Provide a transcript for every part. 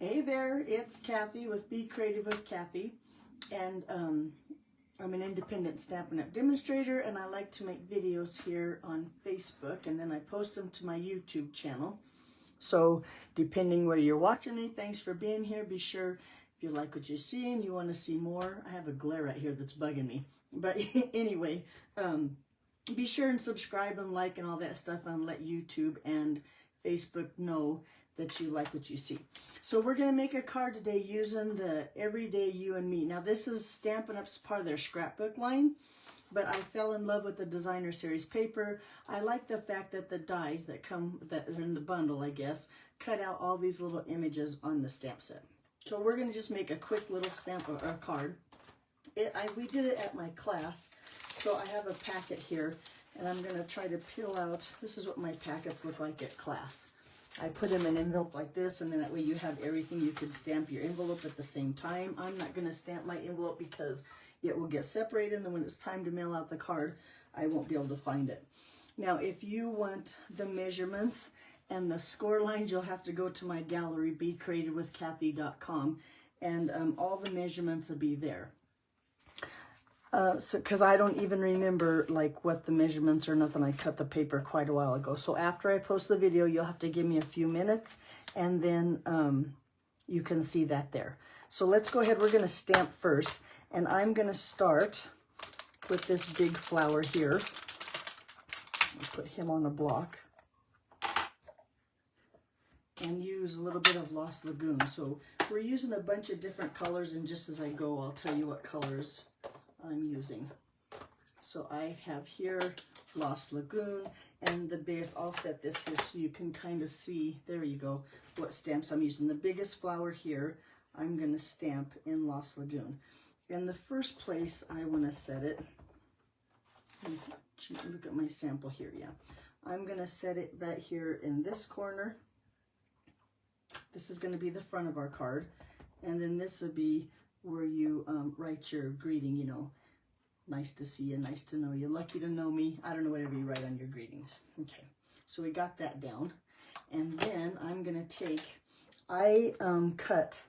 Hey there, it's Kathy with Be Creative with Kathy, and I'm an independent Stampin' Up! Demonstrator, and I like to make videos here on Facebook, and then I post them to my YouTube channel. So depending where you're watching me, thanks for being here. Be sure, if you like what you see and you want to see more, I have a glare right here that's bugging me. But anyway, be sure and subscribe and like and all that stuff, and let YouTube and Facebook know that you like what you see. So we're going to make a card today using the Everyday You and Me. Now this is Stampin' Up's part of their scrapbook line, but I fell in love with the designer series paper. I like the fact that the dies that are in the bundle, I guess, cut out all these little images on the stamp set. So we're going to just make a quick little stamp or a card. We did it at my class, so I have a packet here, and I'm going to try to peel out. This is what my packets look like at class. I put them in an envelope like this, and then that way you have everything. You can stamp your envelope at the same time. I'm not going to stamp my envelope because it will get separated, and then when it's time to mail out the card, I won't be able to find it. Now, if you want the measurements and the score lines, you'll have to go to my gallery, BeCreativeWithKathy.com, and all the measurements will be there. Because I don't even remember like what the measurements or nothing. I cut the paper quite a while ago. So after I post the video, you'll have to give me a few minutes, and then you can see that there. So let's go ahead. We're going to stamp first, and I'm going to start with this big flower here. I'll put him on a block and use a little bit of Lost Lagoon. So we're using a bunch of different colors, and just as I go, I'll tell you what colors I'm using. So I have here Lost Lagoon, and the biggest, I'll set this here so you can kind of see, there you go, what stamps I'm using. The biggest flower here, I'm going to stamp in Lost Lagoon. In the first place, I want to set it, look at my sample here, yeah. I'm going to set it right here in this corner. This is going to be the front of our card, and then this will be where you write your greeting, you know, nice to see you, nice to know you, lucky to know me. I don't know, whatever you write on your greetings. Okay, so we got that down. And then I'm going to take, I cut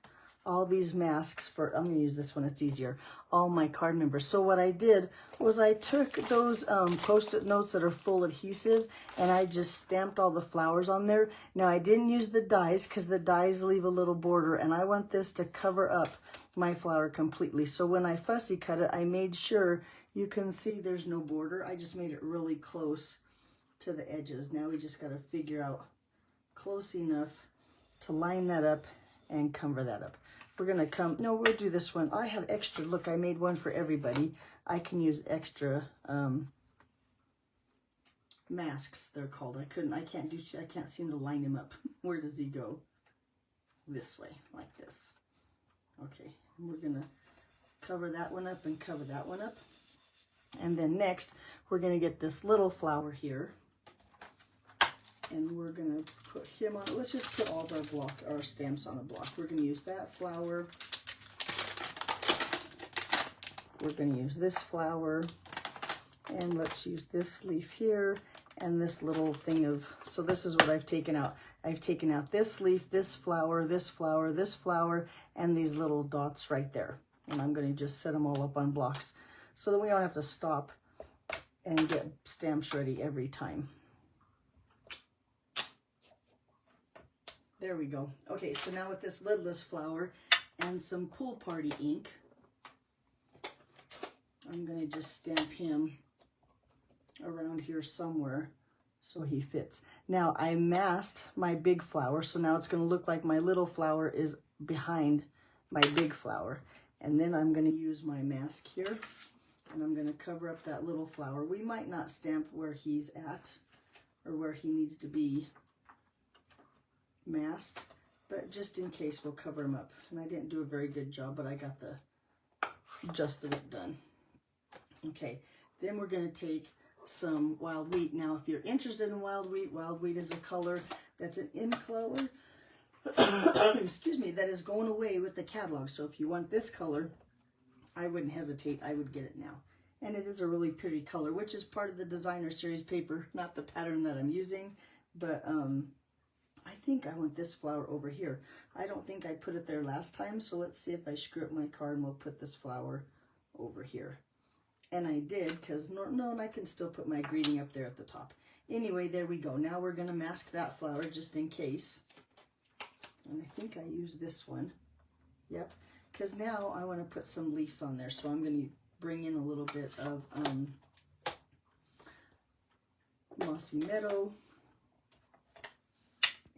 all these masks for, I'm going to use this one, it's easier, all my card members. So what I did was I took those Post-it notes that are full adhesive, and I just stamped all the flowers on there. Now I didn't use the dies because the dies leave a little border, and I want this to cover up my flower completely. So when I fussy cut it, I made sure you can see there's no border. I just made it really close to the edges. Now we just got to figure out close enough to line that up and cover that up. We're going to come, no, we'll do this one. I have extra, look, I made one for everybody. I can use extra masks, they're called. I can't seem to line him up. Where does he go? This way, like this. Okay, and we're going to cover that one up and cover that one up. And then next, we're going to get this little flower here, and we're going to put him on. Let's just put all of our stamps on a block. We're going to use that flower. We're going to use this flower, and let's use this leaf here, and this little thing of, so this is what I've taken out. I've taken out this leaf, this flower, this flower, this flower, and these little dots right there. And I'm going to just set them all up on blocks so that we don't have to stop and get stamps ready every time. There we go. Okay, so now with this lidless flower and some Pool Party ink, I'm going to just stamp him around here somewhere so he fits. Now I masked my big flower, so now it's going to look like my little flower is behind my big flower. And then I'm going to use my mask here, and I'm going to cover up that little flower. We might not stamp where he's at or where he needs to be masked, but just in case, we'll cover him up. And I didn't do a very good job, but I got the gist of it done. Okay, then we're going to take some wild wheat. Now, if you're interested in wild wheat is a color that's an in color, excuse me, that is going away with the catalog. So if you want this color, I wouldn't hesitate. I would get it now. And it is a really pretty color, which is part of the designer series paper, not the pattern that I'm using, but I think I want this flower over here. I don't think I put it there last time, so let's see if I screw up my card and we'll put this flower over here. And I did, because no, and I can still put my greeting up there at the top. Anyway, there we go. Now we're going to mask that flower just in case. And I think I used this one. Yep. Because now I want to put some leaves on there. So I'm going to bring in a little bit of Mossy Meadow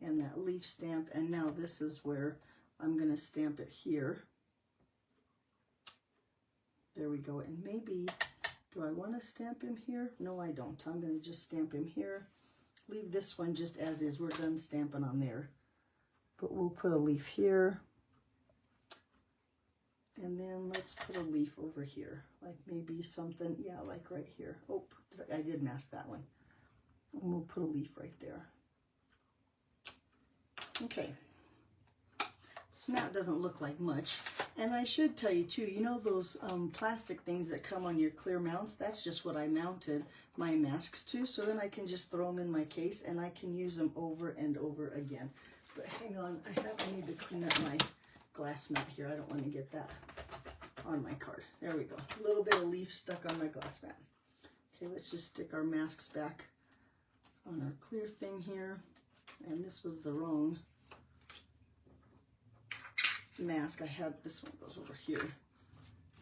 and that leaf stamp. And now this is where I'm going to stamp it here. There we go. And maybe, do I want to stamp him here? No, I don't. I'm going to just stamp him here. Leave this one just as is. We're done stamping on there. But we'll put a leaf here. And then let's put a leaf over here. Like maybe something, yeah, like right here. Oh, I did mask that one. And we'll put a leaf right there. Okay. So now it doesn't look like much. And I should tell you too, you know those plastic things that come on your clear mounts? That's just what I mounted my masks to. So then I can just throw them in my case and I can use them over and over again. But hang on, I need to clean up my glass mat here. I don't want to get that on my card. There we go. A little bit of leaf stuck on my glass mat. Okay, let's just stick our masks back on our clear thing here. And this was the wrong mask. I had this one goes over here.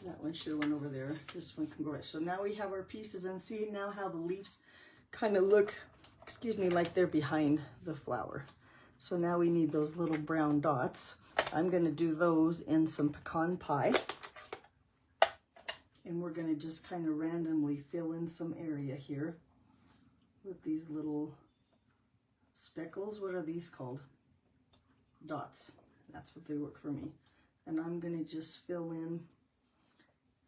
That one should have went over there. This one can go right. So now we have our pieces, and see now how the leaves kind of look, excuse me, like they're behind the flower. So now we need those little brown dots. I'm going to do those in some pecan pie. And we're going to just kind of randomly fill in some area here with these little speckles. What are these called? Dots. That's what they work for me. And I'm going to just fill in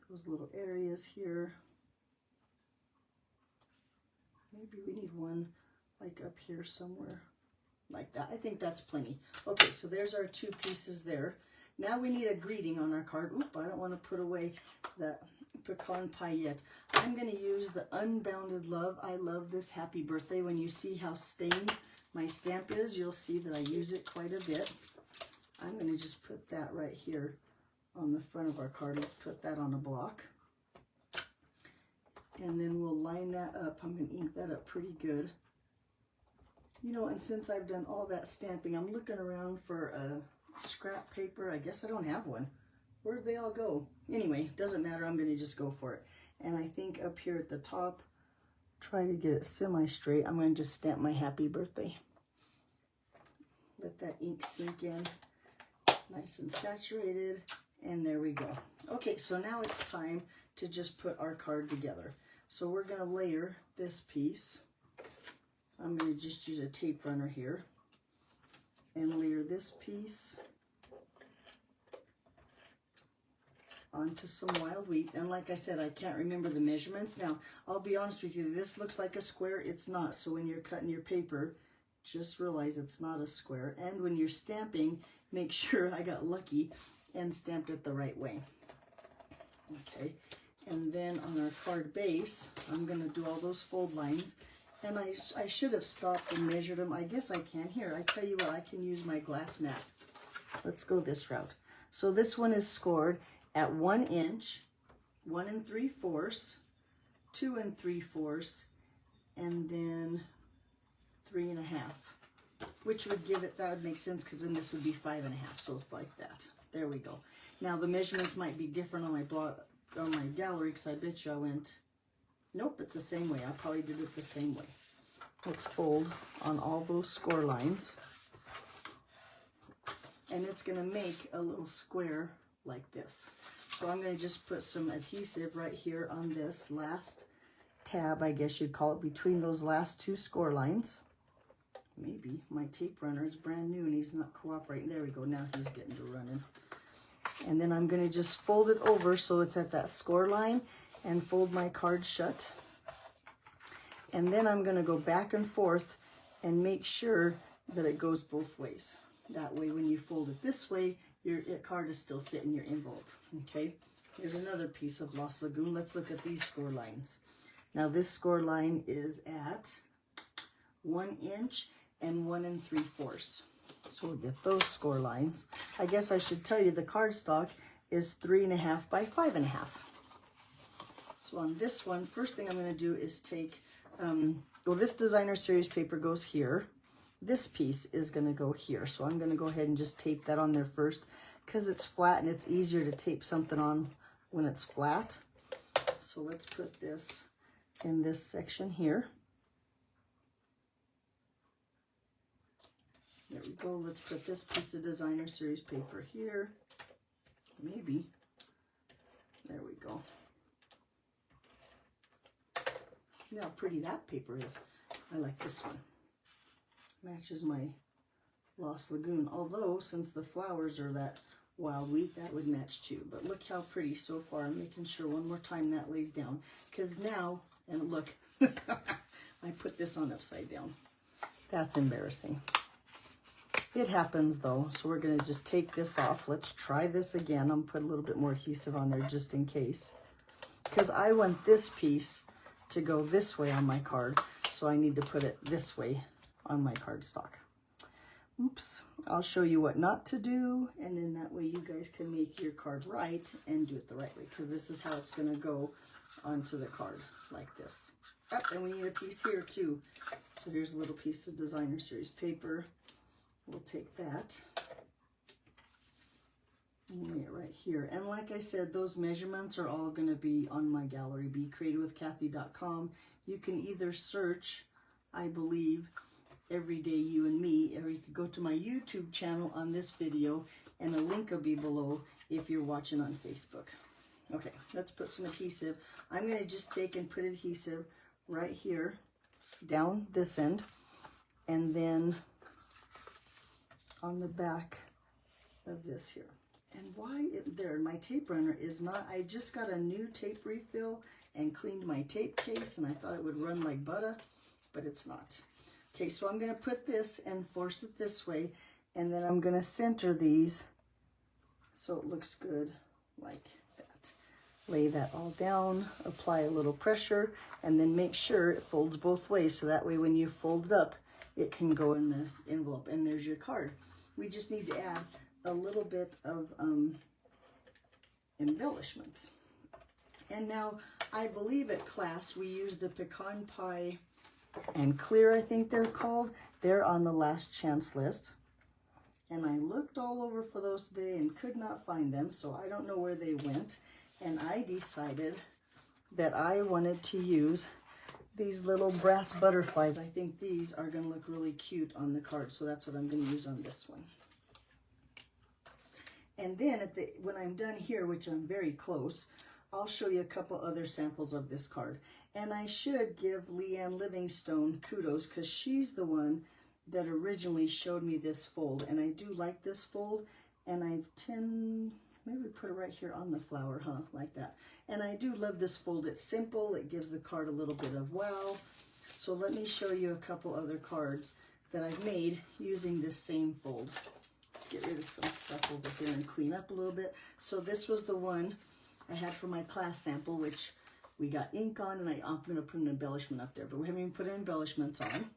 those little areas here. Maybe we need one like up here somewhere like that. I think that's plenty. Okay, so there's our two pieces there. Now we need a greeting on our card. Oop, I don't want to put away that pecan pie yet. I'm going to use the Unbounded Love. I love this happy birthday. When you see how stained my stamp is, you'll see that I use it quite a bit. I'm going to just put that right here on the front of our card. Let's put that on a block. And then we'll line that up. I'm going to ink that up pretty good. You know, and since I've done all that stamping, I'm looking around for a scrap paper. I guess I don't have one. Where'd they all go? Anyway, doesn't matter. I'm going to just go for it. And I think up here at the top, try to get it semi-straight. I'm going to just stamp my happy birthday. Let that ink sink in. Nice and saturated, and there we go. Okay, so now it's time to just put our card together. So we're going to layer this piece. I'm going to just use a tape runner here and layer this piece onto some wild wheat. And like I said, I can't remember the measurements. Now, I'll be honest with you, this looks like a square. It's not. So when you're cutting your paper, just realize it's not a square. And when you're stamping, make sure I got lucky and stamped it the right way. Okay, and then on our card base, I'm going to do all those fold lines. And I should have stopped and measured them. I guess I can. Here, I tell you what, I can use my glass mat. Let's go this route. So this one is scored at 1 inch, 1 3/4, 2 3/4, and then 3 1/2. Which would give it, that would make sense because then this would be 5 1/2, so it's like that. There we go. Now the measurements might be different on my blog, on my gallery, because I bet you I went, nope, it's the same way. I probably did it the same way. Let's fold on all those score lines. And it's going to make a little square like this. So I'm going to just put some adhesive right here on this last tab, I guess you'd call it, between those last two score lines. Maybe my tape runner is brand new and he's not cooperating. There we go. Now he's getting to running. And then I'm going to just fold it over so it's at that score line and fold my card shut. And then I'm going to go back and forth and make sure that it goes both ways. That way when you fold it this way, your card is still fitting your envelope. Okay, here's another piece of Lost Lagoon. Let's look at these score lines. Now this score line is at 1 inch. and 1 3/4. So we'll get those score lines. I guess I should tell you the cardstock is 3.5 by 5.5. So on this one, first thing I'm going to do is take, well, this designer series paper goes here. This piece is going to go here. So I'm going to go ahead and just tape that on there first because it's flat and it's easier to tape something on when it's flat. So let's put this in this section here. There we go. Let's put this piece of designer series paper here. Maybe. There we go. See how pretty that paper is. I like this one. Matches my Lost Lagoon. Although, since the flowers are that wild wheat, that would match too. But look how pretty so far. I'm making sure one more time that lays down. Because now, and look, I put this on upside down. That's embarrassing. It happens though, so we're going to just take this off. Let's try this again. I'm put a little bit more adhesive on there just in case. Because I want this piece to go this way on my card, so I need to put it this way on my cardstock. Oops. I'll show you what not to do, and then that way you guys can make your card right and do it the right way, because this is how it's going to go onto the card, like this. Oh, and we need a piece here too. So here's a little piece of designer series paper. We'll take that and lay it right here. And like I said, those measurements are all going to be on my gallery, BeCreativeWithKathy.com. You can either search, I believe, Everyday You and Me, or you could go to my YouTube channel on this video, and a link will be below if you're watching on Facebook. Okay, let's put some adhesive. I'm going to just take and put adhesive right here down this end, and then on the back of this here. And why there, my tape runner is not, I just got a new tape refill and cleaned my tape case, and I thought it would run like butter, but it's not. Okay, so I'm going to put this and force it this way, and then I'm going to center these so it looks good like that. Lay that all down, apply a little pressure, and then make sure it folds both ways, so that way when you fold it up, it can go in the envelope, and there's your card. We just need to add a little bit of embellishments. And now, I believe at class we use the pecan pie and clear, I think they're called. They're on the last chance list. And I looked all over for those today and could not find them, so I don't know where they went. And I decided that I wanted to use these little brass butterflies. I think these are going to look really cute on the card, so that's what I'm going to use on this one. And then when I'm done here, which I'm very close, I'll show you a couple other samples of this card. And I should give Leanne Livingstone kudos, because she's the one that originally showed me this fold. And I do like this fold, and maybe put it right here on the flower, huh? Like that. And I do love this fold. It's simple. It gives the card a little bit of wow. So let me show you a couple other cards that I've made using this same fold. Let's get rid of some stuff over here and clean up a little bit. So this was the one I had for my class sample, which we got ink on, and I'm going to put an embellishment up there, but we haven't even put embellishments on.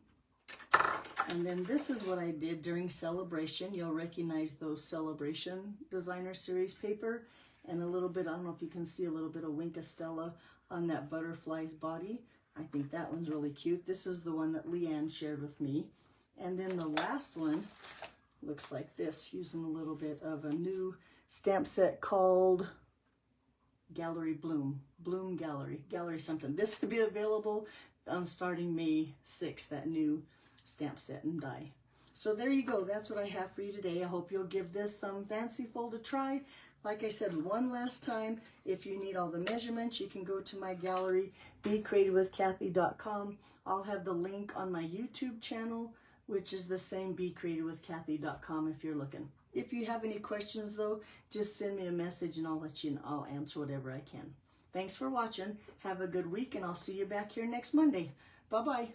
And then this is what I did during Celebration. You'll recognize those Celebration designer series paper, and a little bit, I don't know if you can see a little bit of Wink of Stella on that butterfly's body. I think that one's really cute. This is the one that Leanne shared with me. And then the last one looks like this, using a little bit of a new stamp set called Gallery Bloom Gallery something. This will be available starting May 6th, that new stamp set and die. So there you go. That's what I have for you today. I hope you'll give this some fancy fold a try. Like I said one last time, if you need all the measurements, you can go to my gallery, BeCreativeWithKathy.com. I'll have the link on my YouTube channel, which is the same, BeCreativeWithKathy.com, if you're looking. If you have any questions though, just send me a message and I'll let you know. I'll answer whatever I can. Thanks for watching. Have a good week, and I'll see you back here next Monday. Bye-bye.